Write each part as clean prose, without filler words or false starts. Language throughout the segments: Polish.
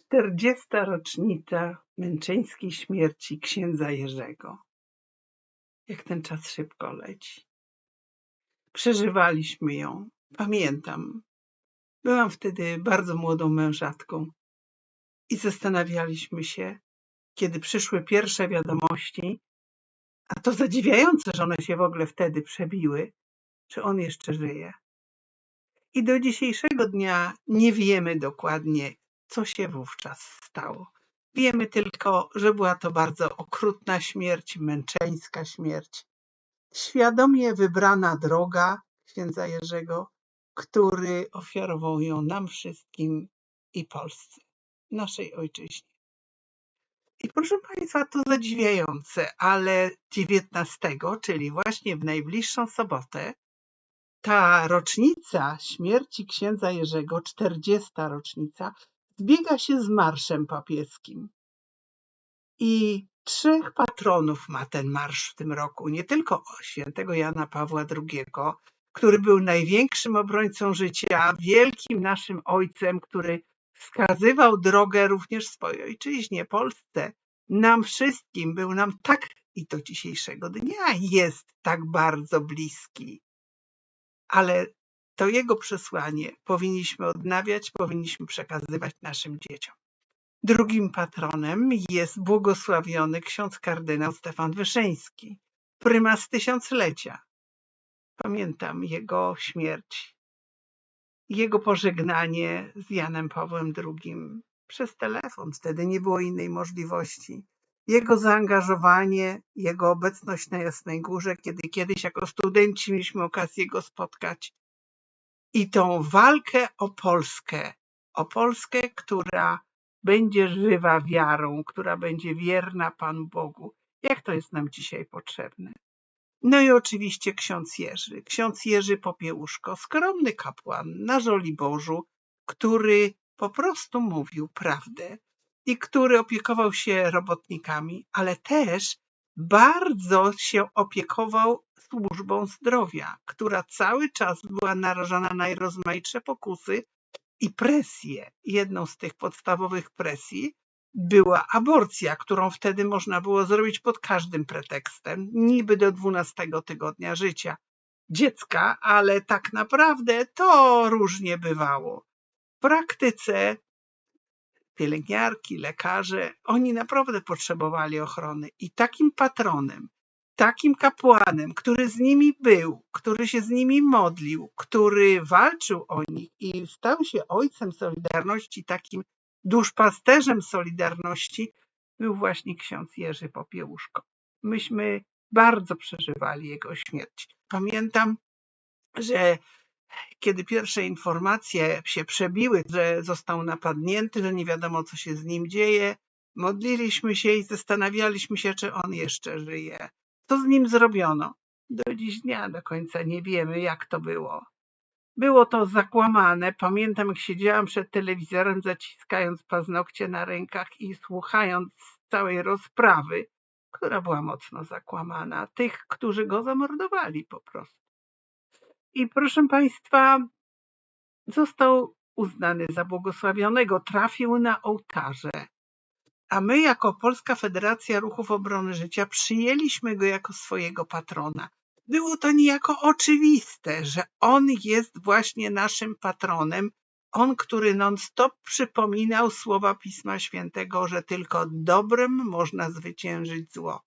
40. rocznica męczeńskiej śmierci księdza Jerzego. Jak ten czas szybko leci. Przeżywaliśmy ją. Pamiętam. Byłam wtedy bardzo młodą mężatką i zastanawialiśmy się, kiedy przyszły pierwsze wiadomości, a to zadziwiające, że one się w ogóle wtedy przebiły, czy on jeszcze żyje. I do dzisiejszego dnia nie wiemy dokładnie, co się wówczas stało. Wiemy tylko, że była to bardzo okrutna śmierć, męczeńska śmierć. Świadomie wybrana droga księdza Jerzego, który ofiarował ją nam wszystkim i Polsce, naszej ojczyźnie. I proszę Państwa, to zadziwiające, ale 19, czyli właśnie w najbliższą sobotę, ta rocznica śmierci księdza Jerzego, 40. rocznica, zbiega się z marszem papieskim. I 3 patronów ma ten marsz w tym roku. Nie tylko świętego Jana Pawła II, który był największym obrońcą życia, wielkim naszym ojcem, który wskazywał drogę również swojej ojczyźnie, Polsce, nam wszystkim, był nam tak i do dzisiejszego dnia jest tak bardzo bliski. Ale to jego przesłanie powinniśmy odnawiać, powinniśmy przekazywać naszym dzieciom. Drugim patronem jest błogosławiony ksiądz kardynał Stefan Wyszyński, prymas tysiąclecia. Pamiętam jego śmierć, jego pożegnanie z Janem Pawłem II przez telefon, wtedy nie było innej możliwości. Jego zaangażowanie, jego obecność na Jasnej Górze, kiedy kiedyś jako studenci mieliśmy okazję go spotkać. I tą walkę o Polskę, która będzie żywa wiarą, która będzie wierna Panu Bogu. Jak to jest nam dzisiaj potrzebne? No i oczywiście ksiądz Jerzy Popiełuszko, skromny kapłan na Żoliborzu, który po prostu mówił prawdę i który opiekował się robotnikami, ale też bardzo się opiekował służbą zdrowia, która cały czas była narażona na najrozmaitsze pokusy i presję. Jedną z tych podstawowych presji była aborcja, którą wtedy można było zrobić pod każdym pretekstem, niby do 12 tygodnia życia dziecka, ale tak naprawdę to różnie bywało. W praktyce pielęgniarki, lekarze, oni naprawdę potrzebowali ochrony i takim patronem, takim kapłanem, który z nimi był, który się z nimi modlił, który walczył o nich i stał się ojcem Solidarności, takim duszpasterzem Solidarności, był właśnie ksiądz Jerzy Popiełuszko. Myśmy bardzo przeżywali jego śmierć. Pamiętam, że kiedy pierwsze informacje się przebiły, że został napadnięty, że nie wiadomo, co się z nim dzieje, modliliśmy się i zastanawialiśmy się, czy on jeszcze żyje. Co z nim zrobiono? Do dziś dnia do końca nie wiemy, jak to było. Było to zakłamane. Pamiętam, jak siedziałam przed telewizorem, zaciskając paznokcie na rękach i słuchając całej rozprawy, która była mocno zakłamana, tych, którzy go zamordowali po prostu. I proszę Państwa, został uznany za błogosławionego, trafił na ołtarze, a my jako Polska Federacja Ruchów Obrony Życia przyjęliśmy go jako swojego patrona. Było to niejako oczywiste, że on jest właśnie naszym patronem, on, który non-stop przypominał słowa Pisma Świętego, że tylko dobrem można zwyciężyć zło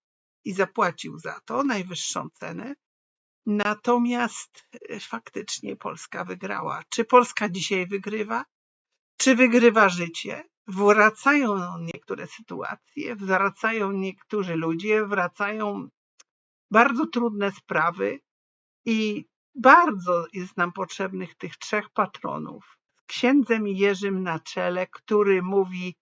i zapłacił za to najwyższą cenę. Natomiast faktycznie Polska wygrała. Czy Polska dzisiaj wygrywa? Czy wygrywa życie? Wracają niektóre sytuacje, wracają niektórzy ludzie, wracają bardzo trudne sprawy i bardzo jest nam potrzebnych tych 3 patronów. Z księdzem Jerzym na czele, który mówi,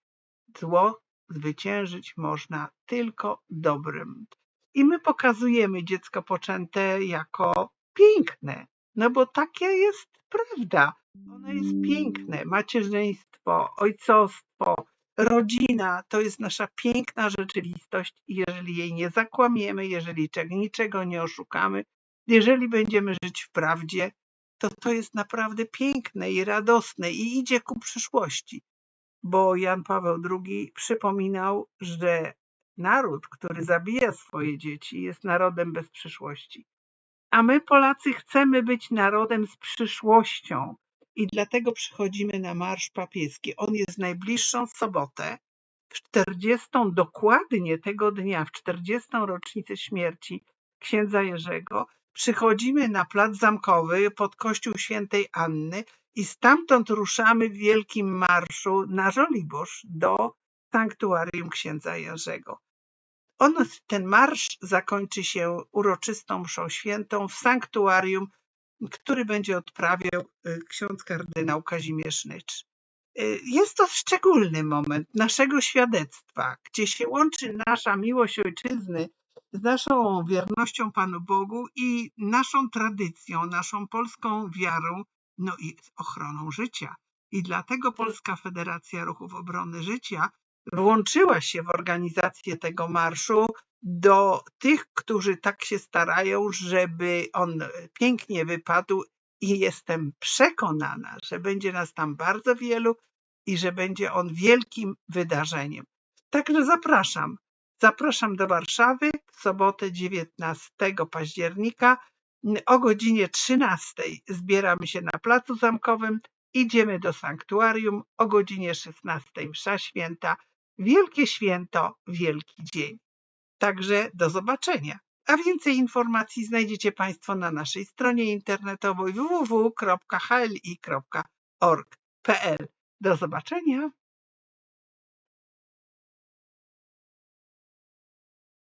zło zwyciężyć można tylko dobrem. I my pokazujemy dziecko poczęte jako piękne, no bo takie jest prawda. Ono jest piękne. Macierzyństwo, ojcostwo, rodzina to jest nasza piękna rzeczywistość i jeżeli jej nie zakłamiemy, jeżeli niczego nie oszukamy, jeżeli będziemy żyć w prawdzie, to jest naprawdę piękne i radosne i idzie ku przyszłości. bo Jan Paweł II przypominał, że naród, który zabija swoje dzieci, jest narodem bez przyszłości. A my, Polacy, chcemy być narodem z przyszłością i dlatego przychodzimy na Marsz Papieski. On jest najbliższą sobotę, w 40. dokładnie tego dnia, w 40. rocznicę śmierci księdza Jerzego, przychodzimy na Plac Zamkowy pod Kościół Świętej Anny i stamtąd ruszamy w wielkim marszu na Żoliborz do sanktuarium księdza Jerzego. Ten marsz zakończy się uroczystą mszą świętą w sanktuarium, który będzie odprawiał ksiądz kardynał Kazimierz Nycz. Jest to szczególny moment naszego świadectwa, gdzie się łączy nasza miłość ojczyzny z naszą wiernością Panu Bogu i naszą tradycją, naszą polską wiarą, no i ochroną życia. I dlatego Polska Federacja Ruchów Obrony Życia włączyła się w organizację tego marszu do tych, którzy tak się starają, żeby on pięknie wypadł, i jestem przekonana, że będzie nas tam bardzo wielu i że będzie on wielkim wydarzeniem. Także zapraszam do Warszawy w sobotę 19 października o godzinie 13 zbieramy się na Placu Zamkowym, idziemy do sanktuarium, o godzinie 16 msza święta, wielkie święto, wielki dzień. Także do zobaczenia. A więcej informacji znajdziecie Państwo na naszej stronie internetowej www.hli.org.pl. Do zobaczenia.